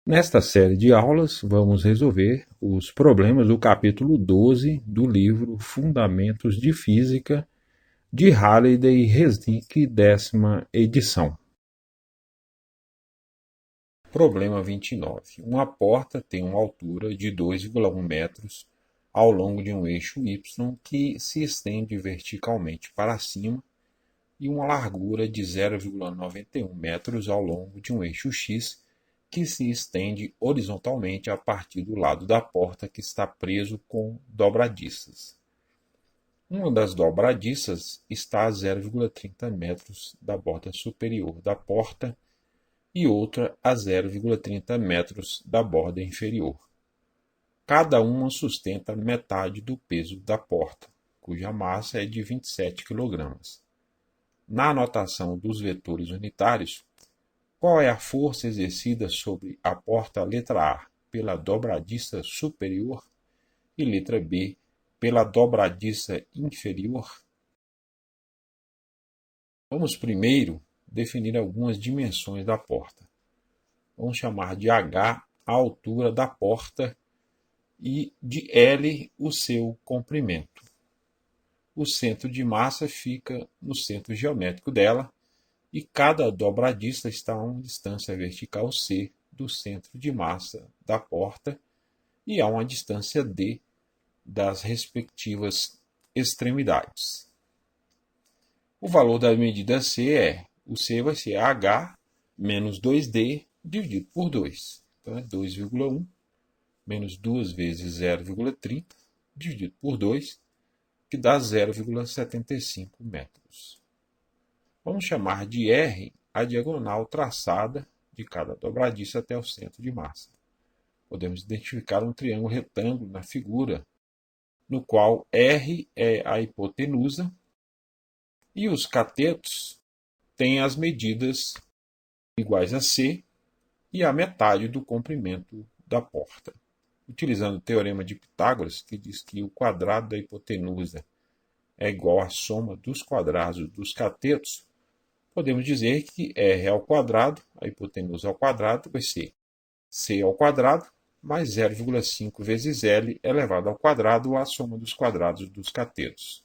Nesta série de aulas, vamos resolver os problemas do capítulo 12 do livro Fundamentos de Física, de Halliday e Resnick, 10ª edição. Problema 29. Uma porta tem uma altura de 2,1 metros ao longo de um eixo y que se estende verticalmente para cima e uma largura de 0,91 metros ao longo de um eixo x que se estende horizontalmente a partir do lado da porta que está preso com dobradiças. Uma das dobradiças está a 0,30 metros da borda superior da porta e outra a 0,30 metros da borda inferior. Cada uma sustenta metade do peso da porta, cuja massa é de 27 kg. Na notação dos vetores unitários, qual é a força exercida sobre a porta letra A pela dobradiça superior e letra B pela dobradiça inferior? Vamos primeiro definir algumas dimensões da porta. Vamos chamar de H a altura da porta e de L o seu comprimento. O centro de massa fica no centro geométrico dela e cada dobradiça está a uma distância vertical C do centro de massa da porta e a uma distância D das respectivas extremidades. O valor da medida C o C vai ser H menos 2D dividido por 2. Então é 2,1 menos 2 vezes 0,30 dividido por 2, que dá 0,75 metros. Vamos chamar de R a diagonal traçada de cada dobradiça até o centro de massa. Podemos identificar um triângulo retângulo na figura, no qual R é a hipotenusa e os catetos têm as medidas iguais a C e a metade do comprimento da porta. Utilizando o teorema de Pitágoras, que diz que o quadrado da hipotenusa é igual à soma dos quadrados dos catetos, podemos dizer que R ao quadrado, a hipotenusa ao quadrado, vai ser C ao quadrado mais 0,5 vezes L elevado ao quadrado, a soma dos quadrados dos catetos.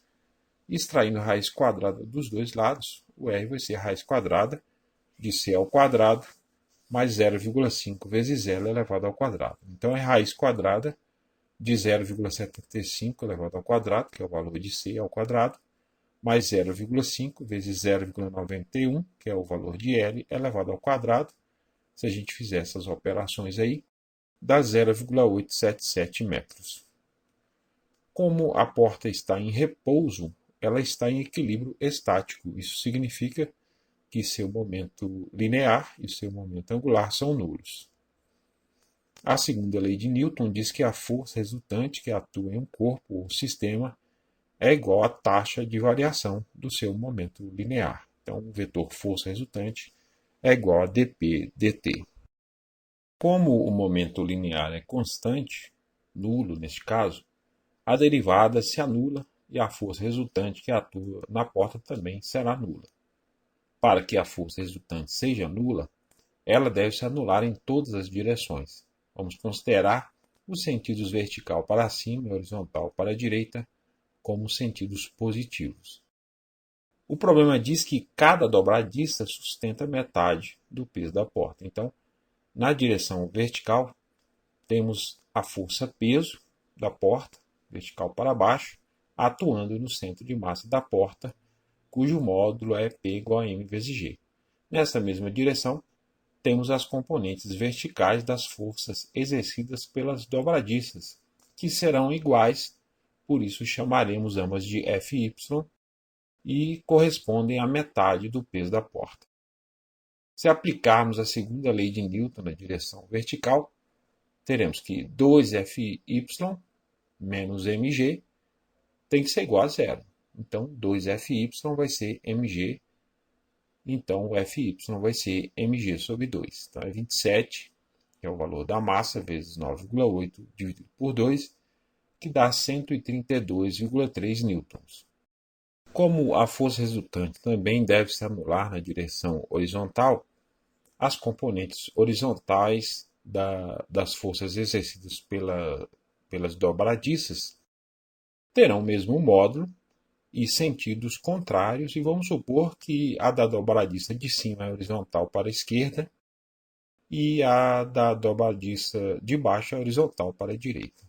Extraindo a raiz quadrada dos dois lados, o R vai ser a raiz quadrada de C ao quadrado mais 0,5 vezes L elevado ao quadrado. Então é raiz quadrada de 0,75 elevado ao quadrado, que é o valor de C ao quadrado, mais 0,5 vezes 0,91, que é o valor de L, elevado ao quadrado. Se a gente fizer essas operações aí, dá 0,877 metros. Como a porta está em repouso, ela está em equilíbrio estático. Isso significa que seu momento linear e seu momento angular são nulos. A segunda lei de Newton diz que a força resultante que atua em um corpo ou sistema é igual à taxa de variação do seu momento linear. Então, o vetor força resultante é igual a dp dt. Como o momento linear é constante, nulo neste caso, a derivada se anula e a força resultante que atua na porta também será nula. Para que a força resultante seja nula, ela deve se anular em todas as direções. Vamos considerar os sentidos vertical para cima e horizontal para a direita como sentidos positivos. O problema diz que cada dobradiça sustenta metade do peso da porta. Então, na direção vertical, temos a força-peso da porta, vertical para baixo, atuando no centro de massa da porta, cujo módulo é P igual a M vezes G. Nessa mesma direção, temos as componentes verticais das forças exercidas pelas dobradiças, que serão iguais, por isso chamaremos ambas de Fy e correspondem à metade do peso da porta. Se aplicarmos a segunda lei de Newton na direção vertical, teremos que 2Fy menos mg tem que ser igual a zero. Então, 2Fy vai ser mg. Então, o Fy vai ser mg sobre 2. Então, é 27, que é o valor da massa, vezes 9,8 dividido por 2, que dá 132,3 newtons. Como a força resultante também deve se anular na direção horizontal, as componentes horizontais das forças exercidas pelas dobradiças terão o mesmo módulo e sentidos contrários, e vamos supor que a da dobradiça de cima é horizontal para a esquerda e a da dobradiça de baixo é horizontal para a direita.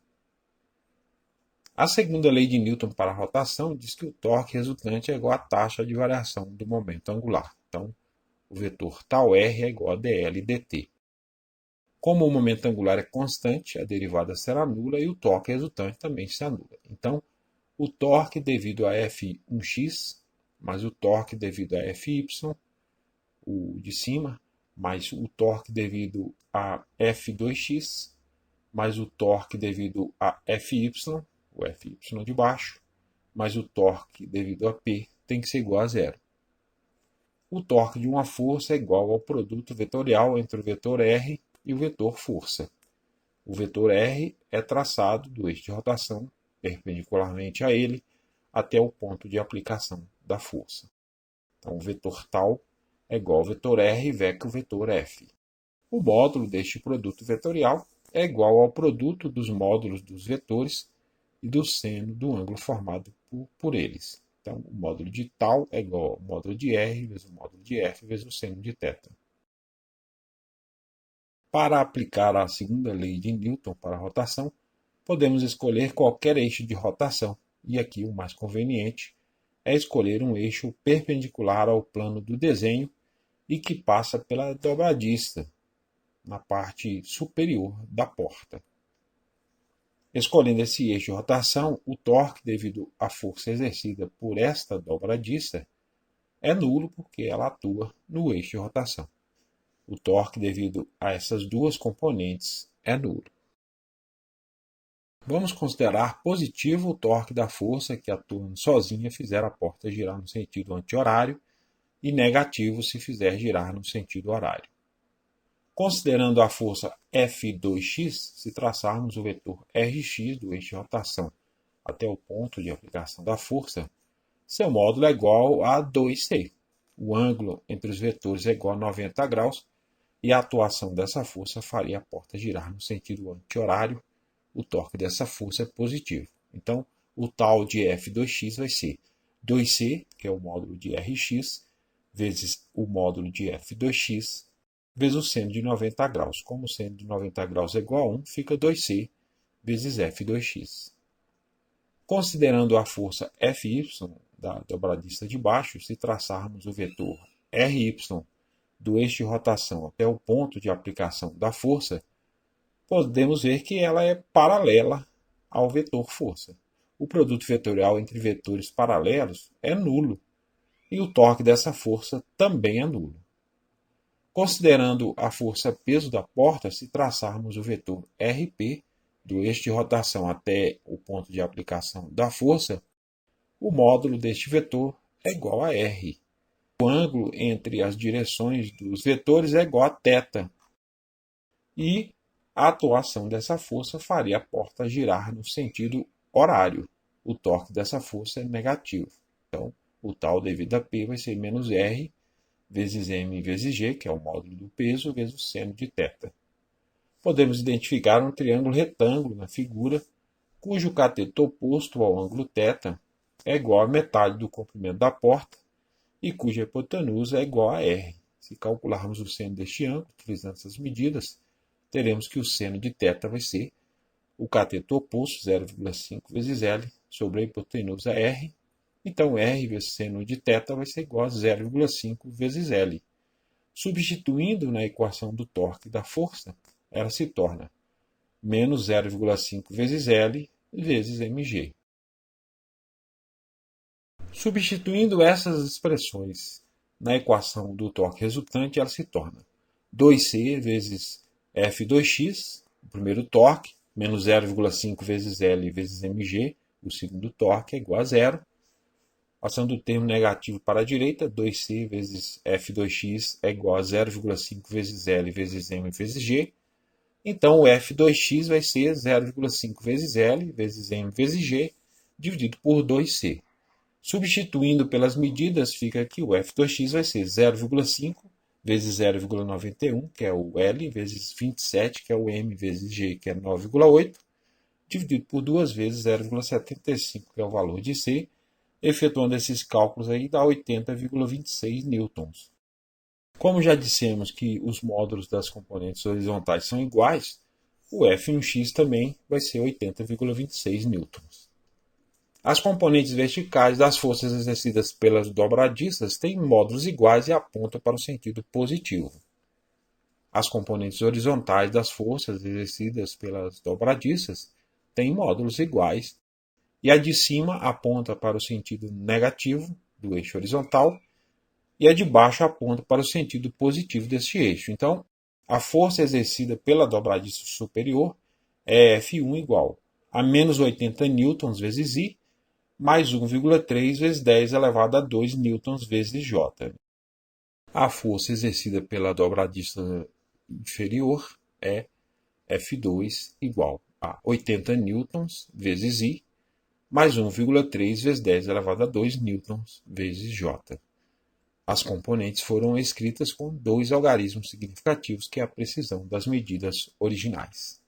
A segunda lei de Newton para a rotação diz que o torque resultante é igual à taxa de variação do momento angular. Então, o vetor τr é igual a dl dt. Como o momento angular é constante, a derivada será nula e o torque resultante também se anula. Então, o torque devido a F1x, mais o torque devido a Fy, o de cima, mais o torque devido a F2x, mais o torque devido a Fy, o Fy de baixo, mais o torque devido a P tem que ser igual a zero. O torque de uma força é igual ao produto vetorial entre o vetor R e o vetor força. O vetor R é traçado do eixo de rotação perpendicularmente a ele até o ponto de aplicação da força. Então, o vetor tal é igual ao vetor R vezes o vetor F. O módulo deste produto vetorial é igual ao produto dos módulos dos vetores e do seno do ângulo formado por eles. Então, o módulo de tal é igual ao módulo de R vezes o módulo de F vezes o seno de θ. Para aplicar a segunda lei de Newton para a rotação, podemos escolher qualquer eixo de rotação, e aqui o mais conveniente é escolher um eixo perpendicular ao plano do desenho e que passa pela dobradiça, na parte superior da porta. Escolhendo esse eixo de rotação, o torque devido à força exercida por esta dobradiça é nulo porque ela atua no eixo de rotação. O torque devido a essas duas componentes é nulo. Vamos considerar positivo o torque da força que atuando sozinha fizer a porta girar no sentido anti-horário e negativo se fizer girar no sentido horário. Considerando a força F2x, se traçarmos o vetor Rx do eixo de rotação até o ponto de aplicação da força, seu módulo é igual a 2c. O ângulo entre os vetores é igual a 90 graus e a atuação dessa força faria a porta girar no sentido anti-horário. O torque dessa força é positivo. Então, o tal de F2x vai ser 2c, que é o módulo de Rx, vezes o módulo de F2x, vezes o seno de 90 graus. Como o seno de 90 graus é igual a 1, fica 2c vezes F2x. Considerando a força Fy da dobradiça de baixo, se traçarmos o vetor Ry do eixo de rotação até o ponto de aplicação da força, podemos ver que ela é paralela ao vetor força. O produto vetorial entre vetores paralelos é nulo e o torque dessa força também é nulo. Considerando a força peso da porta, se traçarmos o vetor Rp do eixo de rotação até o ponto de aplicação da força, o módulo deste vetor é igual a R. O ângulo entre as direções dos vetores é igual a θ. E a atuação dessa força faria a porta girar no sentido horário. O torque dessa força é negativo. Então, o tal devido a P vai ser menos R vezes M vezes G, que é o módulo do peso, vezes o seno de θ. Podemos identificar um triângulo retângulo na figura, cujo cateto oposto ao ângulo θ é igual a metade do comprimento da porta e cuja hipotenusa é igual a R. Se calcularmos o seno deste ângulo, utilizando essas medidas, teremos que o seno de θ vai ser o cateto oposto, 0,5 vezes L, sobre a hipotenusa R. Então, R vezes seno de θ vai ser igual a 0,5 vezes L. Substituindo na equação do torque da força, ela se torna menos 0,5 vezes L vezes mg. Substituindo essas expressões na equação do torque resultante, ela se torna 2c vezes F2x, o primeiro torque, menos 0,5 vezes L vezes mg, o segundo torque, é igual a zero. Passando o termo negativo para a direita, 2c vezes F2x é igual a 0,5 vezes L vezes m vezes g. Então, o F2x vai ser 0,5 vezes L vezes m vezes g, dividido por 2c. Substituindo pelas medidas, fica que o F2x vai ser 0,5 vezes 0,91, que é o L, vezes 27, que é o M, vezes G, que é 9,8, dividido por 2 vezes 0,75, que é o valor de C. Efetuando esses cálculos aí, dá 80,26 newtons. Como já dissemos que os módulos das componentes horizontais são iguais, o F1x também vai ser 80,26 newtons. As componentes verticais das forças exercidas pelas dobradiças têm módulos iguais e apontam para o sentido positivo. As componentes horizontais das forças exercidas pelas dobradiças têm módulos iguais e a de cima aponta para o sentido negativo do eixo horizontal e a de baixo aponta para o sentido positivo deste eixo. Então, a força exercida pela dobradiça superior é F1 igual a menos 80 newtons vezes I, mais 1,3 vezes 10 elevado a 2 newtons vezes J. A força exercida pela dobradiça inferior é F2 igual a 80 newtons vezes I, mais 1,3 vezes 10 elevado a 2 newtons vezes J. As componentes foram escritas com 2 algarismos significativos, que é a precisão das medidas originais.